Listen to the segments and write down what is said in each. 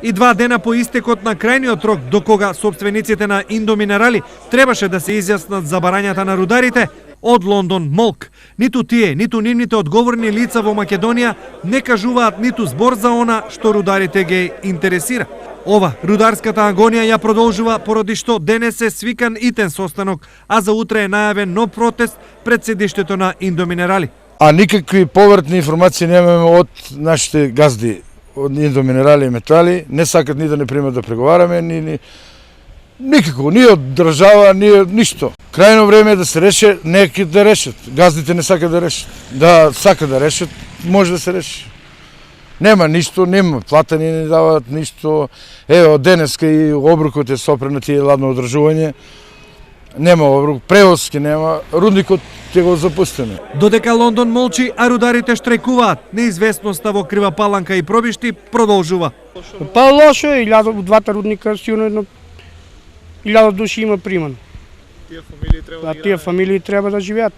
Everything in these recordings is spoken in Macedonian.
И 2 дена по истекот на крајниот рок до кога сопствениците на Индоминерали требаше да се изјаснат за барањата на рударите, од Лондон Молк, ниту тие, ниту нивните одговорни лица во Македонија не кажуваат ниту збор за она што рударите ги интересира. Ова рударската агонија ја продолжува поради што денес е свикан итен состанок, а за утре е најавен нов протест пред седиштето на Индоминерали. А никакви повратни информации немаме од нашите газди од Индоминерали и Метали, не сакат ни да не примат да преговараме, никако, ни од држава, ни од ништо. Крајно време е да се реше, неки да решат. Газдите не сакат да решат. Да сакат да решат, може да се реши. Нема ништо, нема плата ни не даваат ништо. Ево, денеска и обрукот е сопренати ладно одржување. Нема обрук, превозки нема, рудникот ќе го запустиме. Додека Лондон молчи, а рударите штрajкуваат, неизвестноста во Крива Паланка и Пробишти продолжува. Па лошо е, 1000 двата рудника, сигурно 1000 души има примано. Тие фамилии треба да живеат.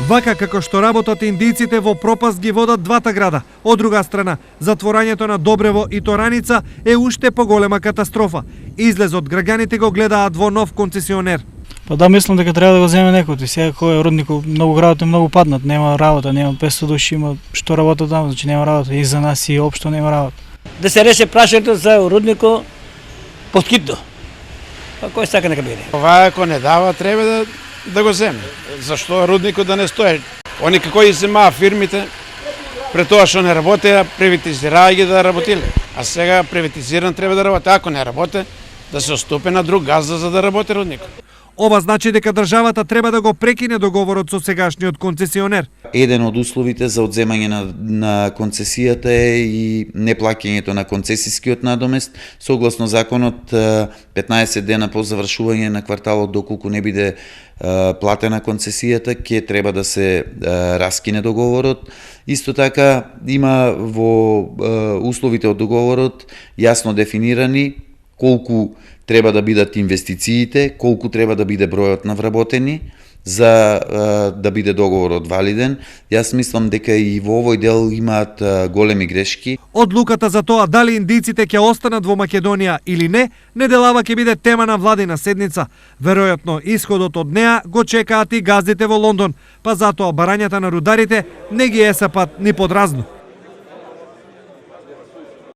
Вака како што работат индиците во пропаст ги водат двата града. Од друга страна, затворањето на Добрево и Тораница е уште поголема катастрофа. Излезот граѓаните го гледаат во нов концесионер. Па да, мислам дека треба да го земе некој. Сега кој е рудникот, многу градот е многу паднат, нема работа, нема 500 души има што работат таму, значи нема работа и за нас и општо нема работа. Да се реше прашањето за рудникот поскитно. Па кој сака нека биде? Ова ако не дава, треба да го земе. Зашто рудникот да не стои? Они како и земаа фирмите, пред тоа што не работеа, приватизираа ги да работиле. А сега приватизиран треба да работи. Ако не работи, да се оступи на друг газда за да работи рудникот. Ова значи дека државата треба да го прекине договорот со сегашниот концесионер. Еден од условите за одземање на концесијата е и неплаќањето на концесискиот надомест. Согласно законот, 15 дена по завршување на кварталот, доколку не биде платена концесијата, ќе треба да се раскине договорот. Исто така има во условите од договорот јасно дефинирани колку треба да бидат инвестициите, колку треба да биде бројот на вработени за да биде договорот валиден. Јас мислам дека и во овој дел имаат големи грешки. Одлуката за тоа дали индиците ќе останат во Македонија или не, неделава ќе биде тема на владина седница. Веројатно исходот од неа го чекаат и газдите во Лондон, па затоа барањата на рударите не ги есапат ни под разно.